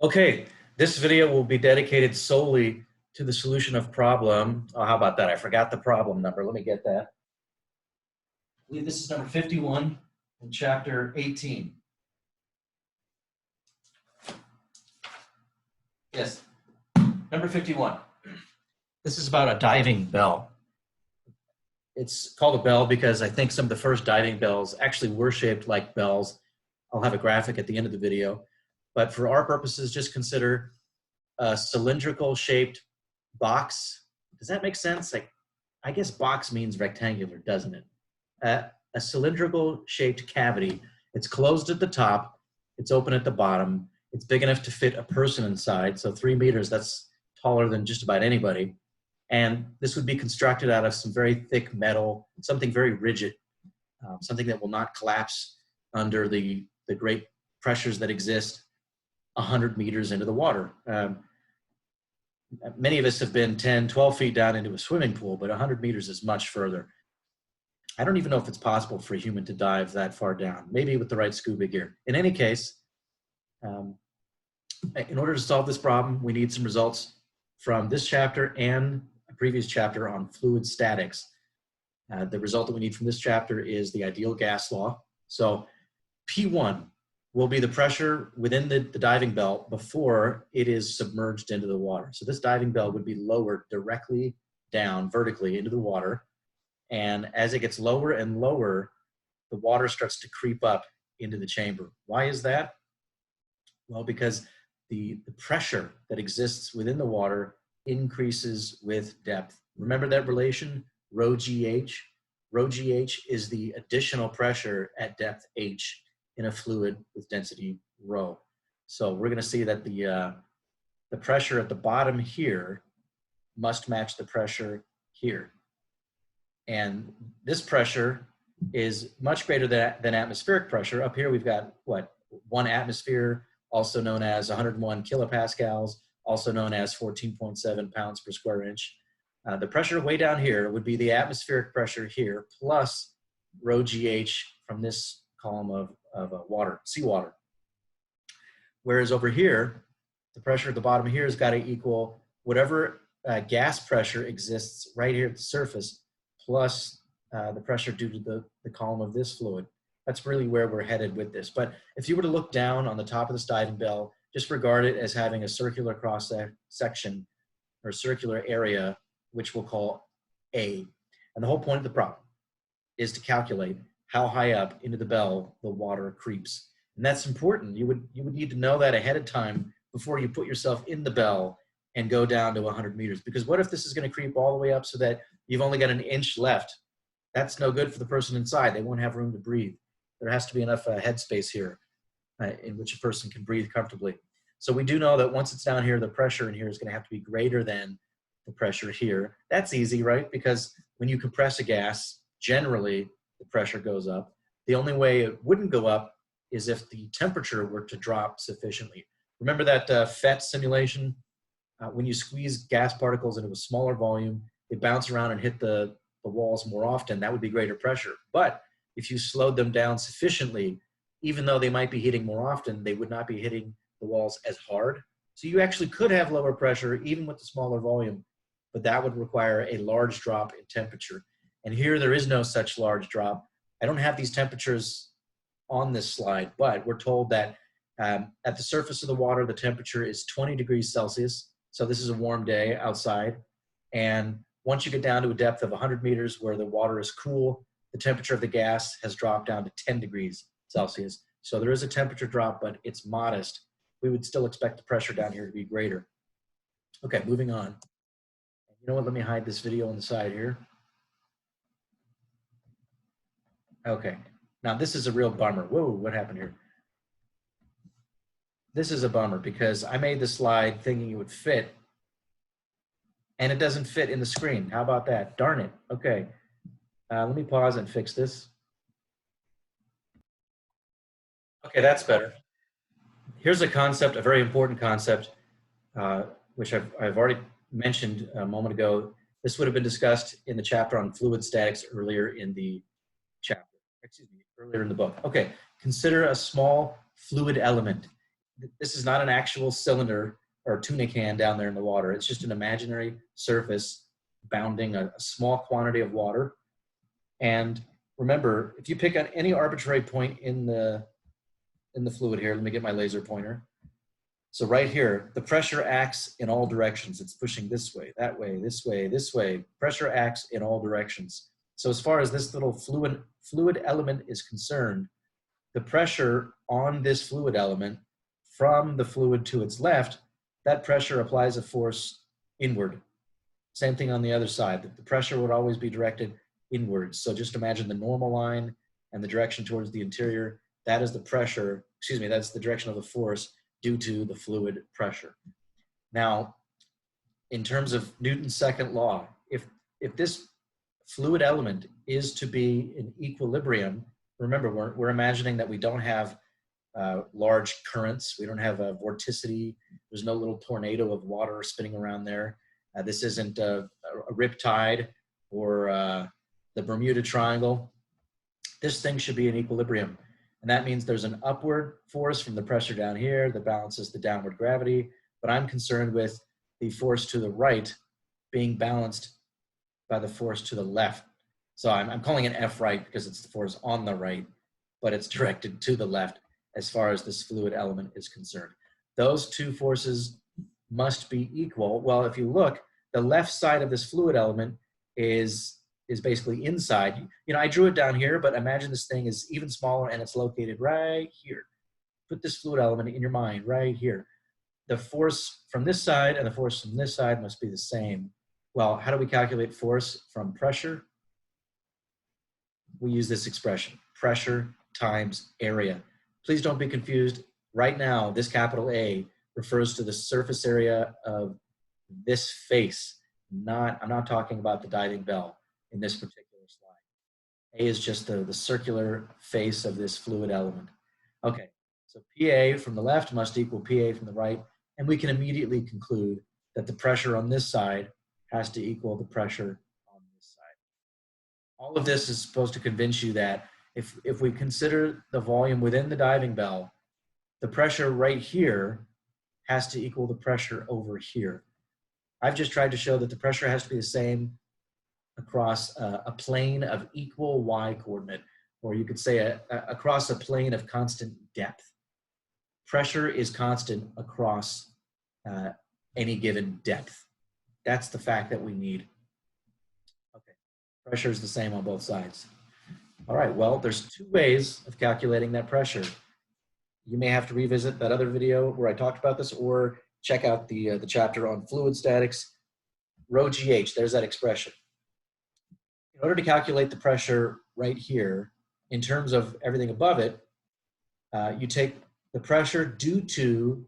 Okay, this video will be dedicated solely to the solution of problem. Oh, how about that? I forgot the problem number. Let me get that. I believe this is number 51 in chapter 18. Yes, number 51. This is about a diving bell. It's called a bell because I think some of the first diving bells actually were shaped like bells. I'll have a graphic at the end of the video. But for our purposes, just consider a cylindrical shaped box. Does that make sense? Like, I guess box means rectangular, doesn't it? A cylindrical shaped cavity. It's closed at the top. It's open at the bottom. It's big enough to fit a person inside. So 3 meters, that's taller than just about anybody. And this would be constructed out of some very thick metal, something very rigid, something that will not collapse under the great pressures that exist 100 meters into the water. Many of us have been 10, 12 feet down into a swimming pool, but 100 meters is much further. I don't even know if it's possible for a human to dive that far down, maybe with the right scuba gear. In any case, in order to solve this problem, we need some results from this chapter and a previous chapter on fluid statics. The result that we need from this chapter is the ideal gas law. So P1 will be the pressure within the diving bell before it is submerged into the water. So this diving bell would be lowered directly down vertically into the water. And as it gets lower and lower, the water starts to creep up into the chamber. Why is that? Well, because the pressure that exists within the water increases with depth. Remember that relation, rho GH? Rho GH is the additional pressure at depth H in a fluid with density rho. So we're going to see that the pressure at the bottom here must match the pressure here. And this pressure is much greater than atmospheric pressure. Up here we've got, what, 1 atmosphere, also known as 101 kilopascals, also known as 14.7 pounds per square inch. The pressure way down here would be the atmospheric pressure here plus rho GH from this column of water, seawater. Whereas over here, the pressure at the bottom here has got to equal whatever gas pressure exists right here at the surface plus the pressure due to the column of this fluid. That's really where we're headed with this. But if you were to look down on the top of this diving bell, just regard it as having a circular cross section or circular area, which we'll call A. And the whole point of the problem is to calculate how high up into the bell the water creeps. And that's important. You would need to know that ahead of time before you put yourself in the bell and go down to 100 meters. Because what if this is going to creep all the way up so that you've only got an inch left? That's no good for the person inside. They won't have room to breathe. There has to be enough headspace here in which a person can breathe comfortably. So we do know that once it's down here, the pressure in here is going to have to be greater than the pressure here. That's easy, right? Because when you compress a gas, generally the pressure goes up. The only way it wouldn't go up is if the temperature were to drop sufficiently. Remember that FET simulation? When you squeeze gas particles into a smaller volume, they bounce around and hit the walls more often. That would be greater pressure. But if you slowed them down sufficiently, even though they might be hitting more often, they would not be hitting the walls as hard. So you actually could have lower pressure even with the smaller volume, but that would require a large drop in temperature. And here there is no such large drop. I don't have these temperatures on this slide, but we're told that at the surface of the water, the temperature is 20 degrees Celsius. So this is a warm day outside. And once you get down to a depth of 100 meters where the water is cool, the temperature of the gas has dropped down to 10 degrees Celsius. So there is a temperature drop, but it's modest. We would still expect the pressure down here to be greater. Okay, moving on. You know what, let me hide this video on the side here. Okay, now this is a real bummer. Whoa, what happened here? This is a bummer because I made the slide thinking it would fit, and it doesn't fit in the screen. How about that? Darn it. Okay, let me pause and fix this. Okay, that's better. Here's a concept, a very important concept, which I've already mentioned a moment ago. This would have been discussed in the chapter on fluid statics earlier in the chapter, earlier in the book. Okay, consider a small fluid element. this is not an actual cylinder or tuna can down there in the water. It's just an imaginary surface bounding a small quantity of water. And remember, if you pick on any arbitrary point in the fluid here, let me get my laser pointer. So right here, the pressure acts in all directions. It's pushing this way, that way, this way, this way. Pressure acts in all directions. So as far as this little fluid element is concerned, the pressure on this fluid element from the fluid to its left, that pressure applies a force inward. Same thing on the other side. The pressure would always be directed inwards. So just imagine the normal line and the direction towards the interior. That is the pressure, excuse me, that's the direction of the force due to the fluid pressure. Now, in terms of Newton's second law, if this fluid element is to be in equilibrium, remember, we're imagining that we don't have large currents. We don't have a vorticity. There's no little tornado of water spinning around there. This isn't a riptide or the Bermuda Triangle. This thing should be in equilibrium. And that means there's an upward force from the pressure down here that balances the downward gravity. But I'm concerned with the force to the right being balanced by the force to the left. So I'm calling it F right because it's the force on the right, but it's directed to the left as far as this fluid element is concerned. Those two forces must be equal. Well, if you look, the left side of this fluid element is basically inside. You know, I drew it down here, but imagine this thing is even smaller and it's located right here. Put this fluid element in your mind right here. The force from this side and the force from this side must be the same. Well, how do we calculate force from pressure? We use this expression, pressure times area. Please don't be confused. Right now, this capital A refers to the surface area of this face. I'm not talking about the diving bell in this particular slide. A is just the circular face of this fluid element. Okay, so PA from the left must equal PA from the right, and we can immediately conclude that the pressure on this side has to equal the pressure on this side. All of this is supposed to convince you that if we consider the volume within the diving bell, the pressure right here has to equal the pressure over here. I've just tried to show that the pressure has to be the same across a plane of equal y coordinate, or you could say across a plane of constant depth. Pressure is constant across any given depth. That's the fact that we need. Okay, pressure is the same on both sides. All right, well, there's two ways of calculating that pressure. You may have to revisit that other video where I talked about this, or check out the chapter on fluid statics. Rho GH, there's that expression. In order to calculate the pressure right here, in terms of everything above it, you take the pressure due to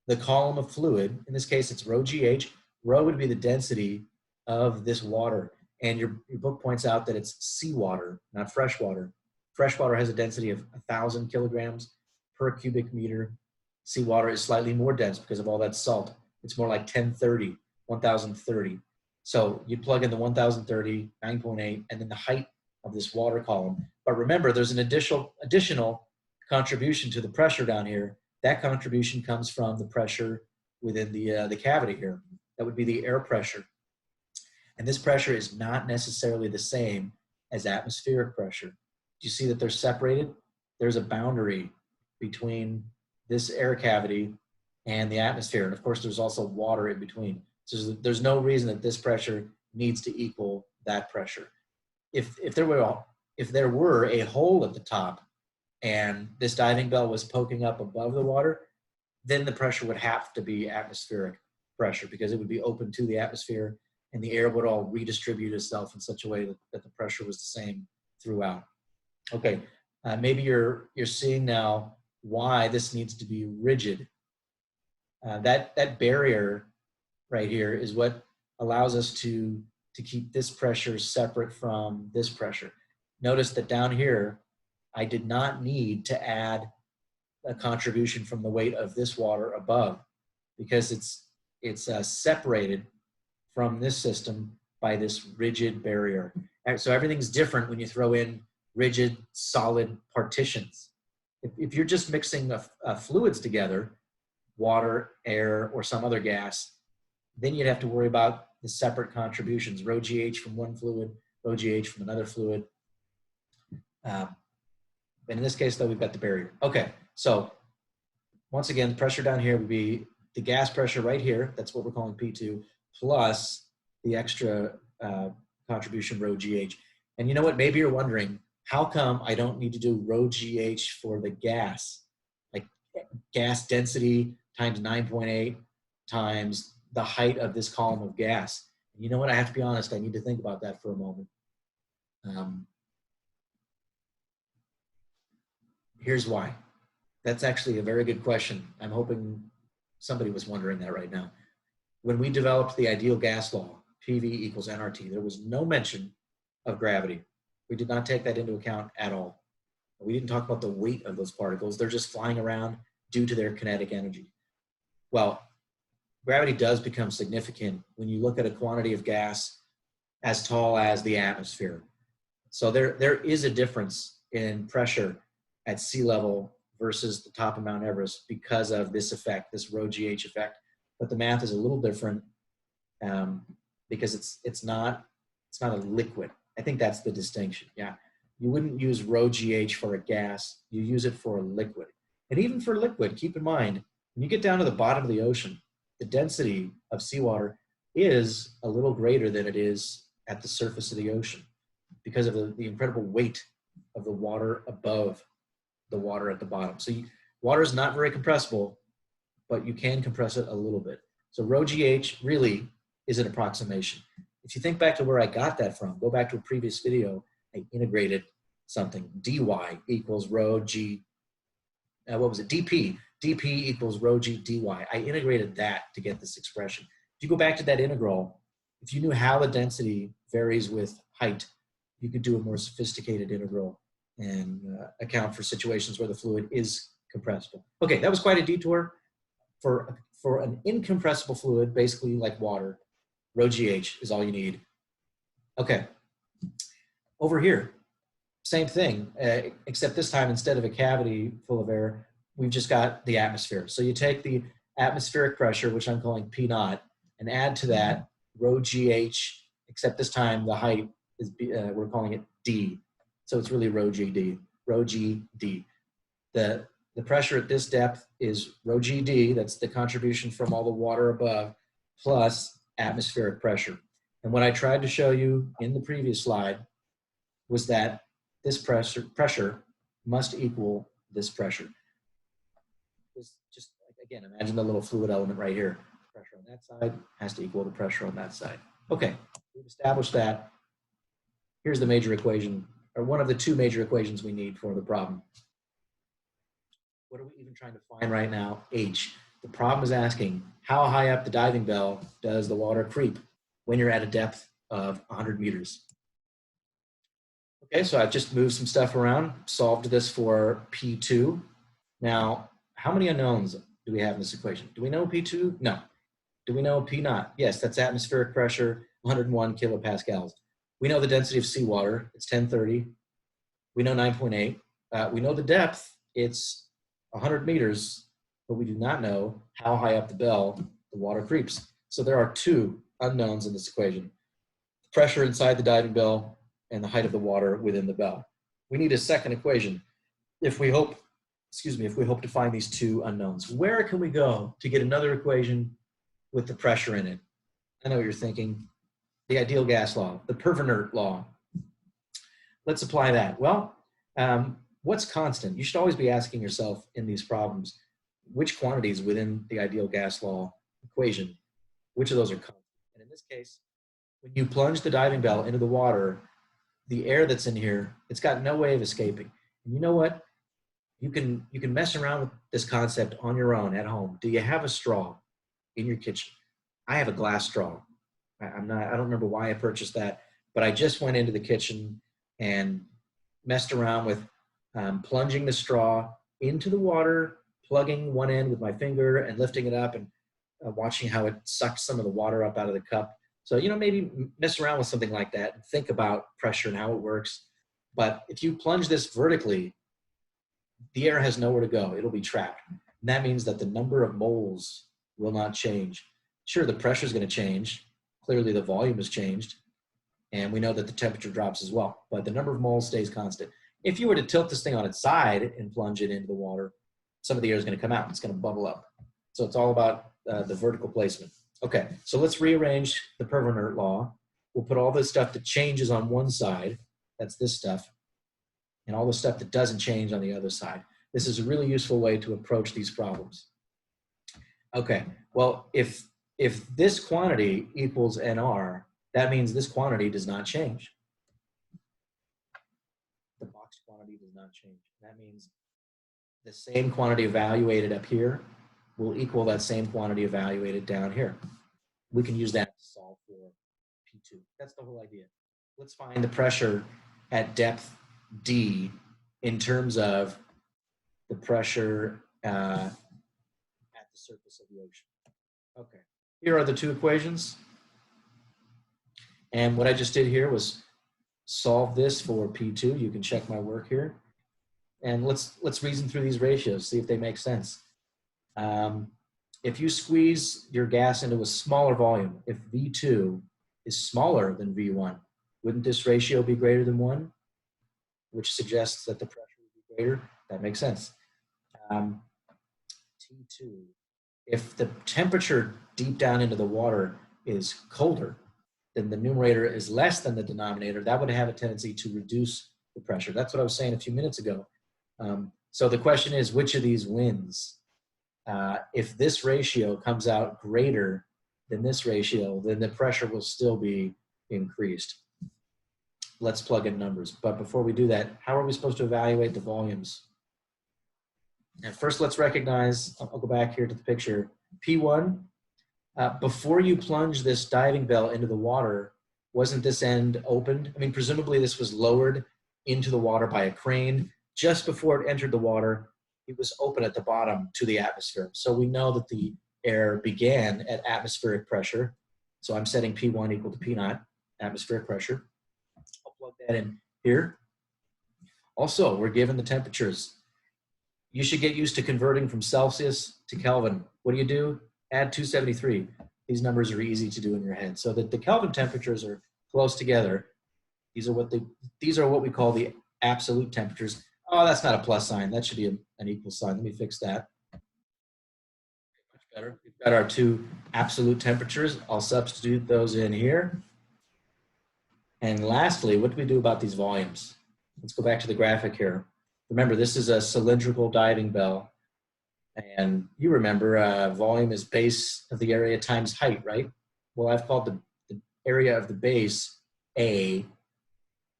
the column of fluid. In this case, it's rho GH. Rho would be the density of this water. And your book points out that it's seawater, not freshwater. Freshwater has a density of 1,000 kilograms per cubic meter. Seawater is slightly more dense because of all that salt. It's more like 1030, 1030. So you plug in the 1030, 9.8, and then the height of this water column. But remember, there's an additional contribution to the pressure down here. That contribution comes from the pressure within the cavity here. That would be the air pressure. And this pressure is not necessarily the same as atmospheric pressure. Do you see that they're separated? There's a boundary between this air cavity and the atmosphere. And of course, there's also water in between. So there's no reason that this pressure needs to equal that pressure. If there were a hole at the top and this diving bell was poking up above the water, then the pressure would have to be atmospheric pressure because it would be open to the atmosphere and the air would all redistribute itself in such a way that the pressure was the same throughout. Okay, maybe you're seeing now why this needs to be rigid. That barrier right here is what allows us to keep this pressure separate from this pressure. Notice that down here, I did not need to add a contribution from the weight of this water above because it's separated from this system by this rigid barrier. And so everything's different when you throw in rigid, solid partitions. If you're just mixing fluids together, water, air, or some other gas, then you'd have to worry about the separate contributions, rho GH from one fluid, rho GH from another fluid. And in this case, though, we've got the barrier. Okay, so once again, the pressure down here would be the gas pressure right here. That's what we're calling P2, plus the extra contribution rho GH. And you know what? Maybe you're wondering, how come I don't need to do rho GH for the gas? Like gas density times 9.8 times the height of this column of gas. And you know what? I have to be honest. I need to think about that for a moment. Here's why. That's actually a very good question. I'm hoping somebody was wondering that right now. When we developed the ideal gas law, PV equals nRT, there was no mention of gravity. We did not take that into account at all. We didn't talk about the weight of those particles. They're just flying around due to their kinetic energy. Well, gravity does become significant when you look at a quantity of gas as tall as the atmosphere. So there is a difference in pressure at sea level versus the top of Mount Everest because of this effect, this rho GH effect. But the math is a little different because it's not a liquid. I think that's the distinction. Yeah, you wouldn't use rho GH for a gas. You use it for a liquid. And even for liquid, keep in mind, when you get down to the bottom of the ocean, the density of seawater is a little greater than it is at the surface of the ocean because of the incredible weight of the water above the water at the bottom. So water is not very compressible, but you can compress it a little bit. So rho GH really is an approximation. If you think back to where I got that from, go back to a previous video, I integrated something. dy equals rho g, what was it? dp equals rho g dy. I integrated that to get this expression. If you go back to that integral, if you knew how the density varies with height, you could do a more sophisticated integral and account for situations where the fluid is compressible. Okay, that was quite a detour. For an incompressible fluid, basically like water, rho GH is all you need. Okay, over here, same thing, except this time instead of a cavity full of air, we've just got the atmosphere. So you take the atmospheric pressure, which I'm calling P naught, and add to that rho GH, except this time the height is, we're calling it D. So it's really rho GD, rho GD. The pressure at this depth is rho GD, that's the contribution from all the water above, plus atmospheric pressure. And what I tried to show you in the previous slide was that this pressure must equal this pressure. Just again, imagine the little fluid element right here. Pressure on that side has to equal the pressure on that side. Okay, we've established that. Here's the major equation, or one of the two major equations we need for the problem. What are we even trying to find right now? H. The problem is asking, how high up the diving bell does the water creep when you're at a depth of 100 meters? Okay, so I've just moved some stuff around, solved this for P2. Now, how many unknowns do we have in this equation? Do we know P2? No. Do we know P naught? Yes, that's atmospheric pressure, 101 kilopascals. We know the density of seawater, it's 1030. We know 9.8. We know the depth, it's 100 meters, but we do not know how high up the bell the water creeps. So there are two unknowns in this equation: pressure inside the diving bell and the height of the water within the bell. We need a second equation if we hope to find these two unknowns. Where can we go to get another equation with the pressure in it? I know what you're thinking. The ideal gas law, the Pervenert law. Let's apply that. Well, what's constant? You should always be asking yourself in these problems, which quantities within the ideal gas law equation, which of those are constant? And in this case, when you plunge the diving bell into the water, the air that's in here, it's got no way of escaping. And you know what? You can mess around with this concept on your own at home. Do you have a straw in your kitchen? I have a glass straw. I don't remember why I purchased that, but I just went into the kitchen and messed around with plunging the straw into the water, plugging one end with my finger and lifting it up and watching how it sucks some of the water up out of the cup. So, maybe mess around with something like that and think about pressure and how it works. But if you plunge this vertically, the air has nowhere to go. It'll be trapped. And that means that the number of moles will not change. Sure, the pressure is going to change. Clearly, the volume has changed. And we know that the temperature drops as well. But the number of moles stays constant. If you were to tilt this thing on its side and plunge it into the water, some of the air is going to come out. It's going to bubble up. So it's all about the vertical placement. Okay, so let's rearrange the Perron law. We'll put all this stuff that changes on one side. That's this stuff. And all the stuff that doesn't change on the other side. This is a really useful way to approach these problems. Okay, well, if this quantity equals NR, that means this quantity does not change. The box quantity does not change. That means the same quantity evaluated up here will equal that same quantity evaluated down here. We can use that to solve for P2. That's the whole idea. Let's find the pressure at depth D in terms of the pressure at the surface of the ocean. Okay, here are the two equations. And what I just did here was solve this for P2. You can check my work here. And let's reason through these ratios, see if they make sense. If you squeeze your gas into a smaller volume, if V2 is smaller than V1, wouldn't this ratio be greater than 1? Which suggests that the pressure would be greater. That makes sense. T2, if the temperature deep down into the water is colder, then the numerator is less than the denominator. That would have a tendency to reduce the pressure. That's what I was saying a few minutes ago. So the question is, which of these wins? If this ratio comes out greater than this ratio, then the pressure will still be increased. Let's plug in numbers. But before we do that, how are we supposed to evaluate the volumes? And first, let's recognize, I'll go back here to the picture, P1. Before you plunge this diving bell into the water, wasn't this end opened? I mean, presumably this was lowered into the water by a crane. Just before it entered the water, it was open at the bottom to the atmosphere. So we know that the air began at atmospheric pressure. So I'm setting P1 equal to P naught, atmospheric pressure. I'll plug that in here. Also, we're given the temperatures. You should get used to converting from Celsius to Kelvin. What do? Add 273. These numbers are easy to do in your head. So that the Kelvin temperatures are close together. These are what we call the absolute temperatures. Oh, that's not a plus sign. That should be an equal sign. Let me fix that. Much better. We've got our two absolute temperatures. I'll substitute those in here. And lastly, what do we do about these volumes? Let's go back to the graphic here. Remember, this is a cylindrical diving bell. And you remember volume is base of the area times height, right? Well, I've called the area of the base A,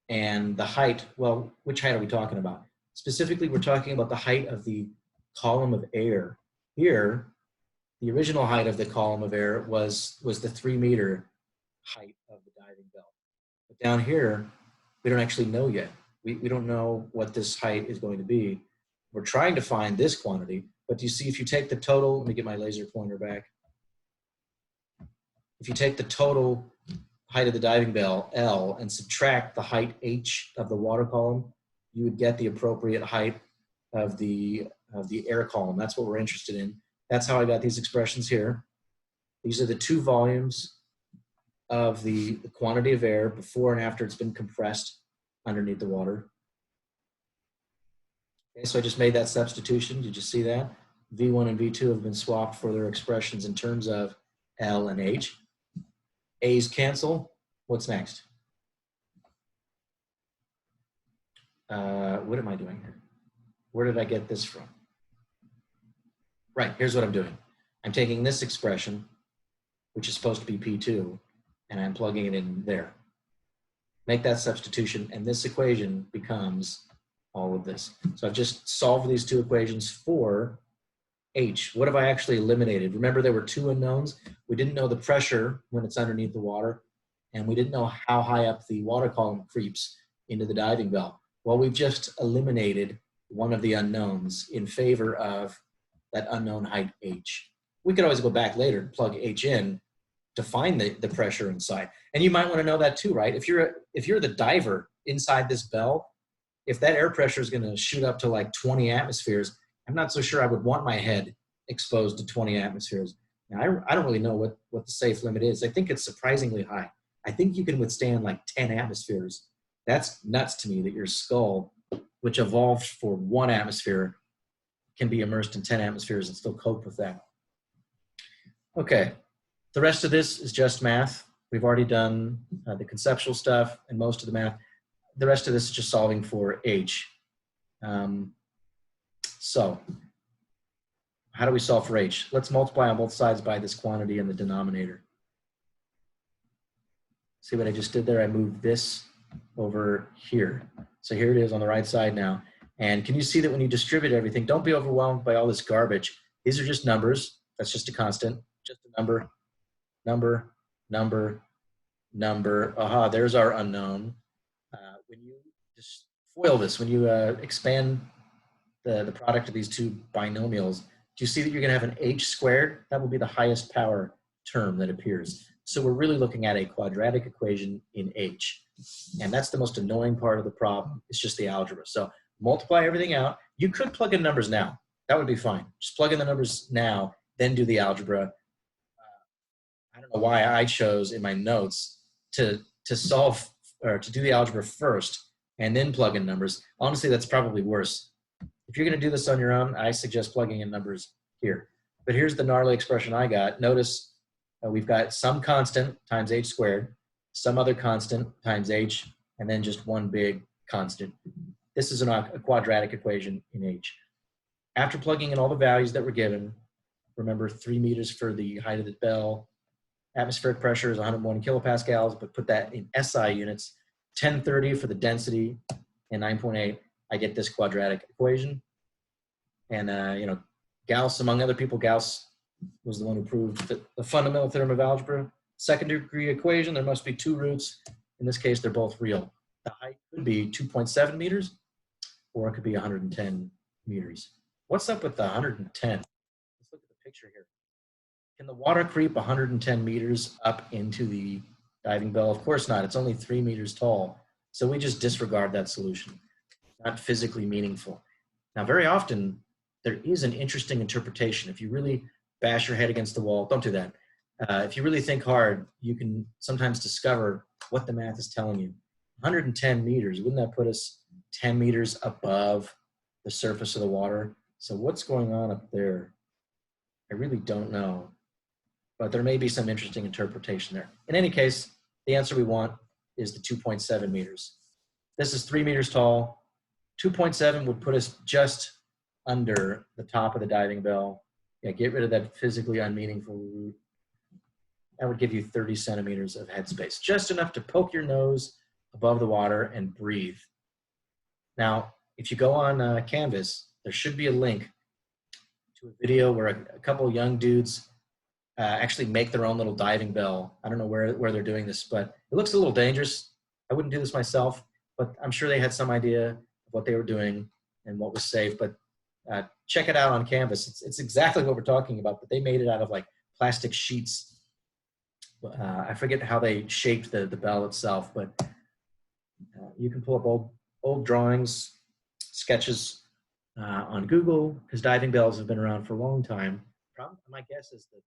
and the height, well, which height are we talking about? Specifically, we're talking about the height of the column of air. Here, the original height of the column of air was the 3-meter height of the diving bell. But down here, we don't actually know yet. We don't know what this height is going to be. We're trying to find this quantity, but you see, if you take the total, let me get my laser pointer back. If you take the total height of the diving bell, L, and subtract the height H of the water column, you would get the appropriate height of the air column. That's what we're interested in. That's how I got these expressions here. These are the two volumes of the quantity of air before and after it's been compressed underneath the water. Okay, so I just made that substitution. Did you see that? V1 and V2 have been swapped for their expressions in terms of L and H. A's cancel. What's next? What am I doing here? Where did I get this from? Right, here's what I'm doing. I'm taking this expression, which is supposed to be P2, and I'm plugging it in there. Make that substitution, and this equation becomes all of this. So I've just solved these two equations for H. What have I actually eliminated? Remember, there were two unknowns. We didn't know the pressure when it's underneath the water, and we didn't know how high up the water column creeps into the diving bell. Well, we've just eliminated one of the unknowns in favor of that unknown height H. We could always go back later and plug H in to find the pressure inside. And you might want to know that too, right? If you're the diver inside this bell, if that air pressure is going to shoot up to like 20 atmospheres, I'm not so sure I would want my head exposed to 20 atmospheres. Now, I don't really know what the safe limit is. I think it's surprisingly high. I think you can withstand like 10 atmospheres. That's nuts to me that your skull, which evolved for 1 atmosphere, can be immersed in 10 atmospheres and still cope with that. Okay, the rest of this is just math. We've already done the conceptual stuff and most of the math. The rest of this is just solving for H. So how do we solve for H? Let's multiply on both sides by this quantity in the denominator. See what I just did there? I moved this over here. So here it is on the right side now. And can you see that when you distribute everything, don't be overwhelmed by all this garbage. These are just numbers. That's just a constant, just a number, number, number, number. Aha, there's our unknown. When you just FOIL this, when you expand the product of these two binomials, do you see that you're going to have an h squared? That will be the highest power term that appears. So we're really looking at a quadratic equation in h. And that's the most annoying part of the problem. It's just the algebra. So multiply everything out. You could plug in numbers now. That would be fine. Just plug in the numbers now, then do the algebra. I don't know why I chose in my notes to solve or to do the algebra first and then plug in numbers. Honestly, that's probably worse. If you're going to do this on your own, I suggest plugging in numbers here. But here's the gnarly expression I got. Notice we've got some constant times h squared, some other constant times h, and then just one big constant. This is a quadratic equation in h. After plugging in all the values that were given, remember 3 meters for the height of the bell, atmospheric pressure is 101 kilopascals, but put that in SI units, 1030 for the density, and 9.8, I get this quadratic equation. And, Gauss, among other people, Gauss was the one who proved that the fundamental theorem of algebra, second degree equation, there must be 2 roots. In this case, they're both real. The height could be 2.7 meters, or it could be 110 meters. What's up with the 110? Let's look at the picture here. Can the water creep 110 meters up into the diving bell? Of course not. It's only 3 meters tall. So we just disregard that solution. Not physically meaningful. Now, very often, there is an interesting interpretation. If you really bash your head against the wall, don't do that. If you really think hard, you can sometimes discover what the math is telling you. 110 meters, wouldn't that put us 10 meters above the surface of the water? So what's going on up there? I really don't know. But there may be some interesting interpretation there. In any case, the answer we want is the 2.7 meters. This is 3 meters tall. 2.7 would put us just under the top of the diving bell. Yeah, get rid of that physically unmeaningful root. That would give you 30 centimeters of headspace, just enough to poke your nose above the water and breathe. Now, if you go on Canvas, there should be a link to a video where a couple young dudes actually make their own little diving bell. I don't know where they're doing this, but it looks a little dangerous. I wouldn't do this myself, but I'm sure they had some idea of what they were doing and what was safe. But check it out on Canvas. It's exactly what we're talking about, but they made it out of like plastic sheets. I forget how they shaped the bell itself, but you can pull up old drawings, sketches on Google, because diving bells have been around for a long time. Probably, my guess is the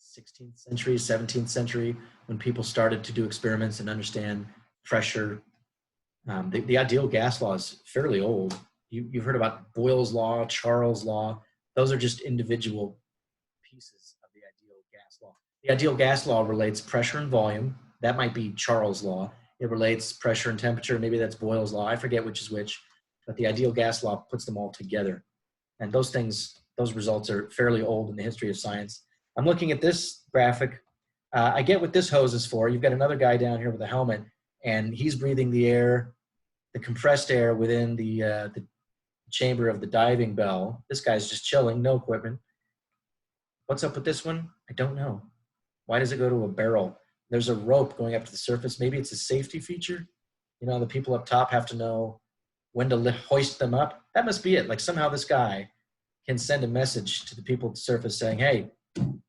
16th century, 17th century, when people started to do experiments and understand pressure. The ideal gas law is fairly old. You've heard about Boyle's law, Charles' law. Those are just individual pieces of the ideal gas law. The ideal gas law relates pressure and volume. That might be Charles' law. It relates pressure and temperature. Maybe that's Boyle's law. I forget which is which. But the ideal gas law puts them all together. And those results are fairly old in the history of science. I'm looking at this graphic. I get what this hose is for. You've got another guy down here with a helmet, and he's breathing the air, the compressed air within the chamber of the diving bell. This guy's just chilling, no equipment. What's up with this one? I don't know. Why does it go to a barrel? There's a rope going up to the surface. Maybe it's a safety feature. The people up top have to know when to hoist them up. That must be it. Like somehow this guy can send a message to the people at the surface saying, hey,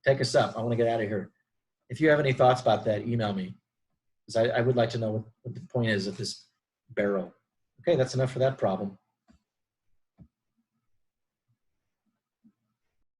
take us up. I want to get out of here. If you have any thoughts about that, email me. Because I would like to know what the point is of this barrel. Okay, that's enough for that problem.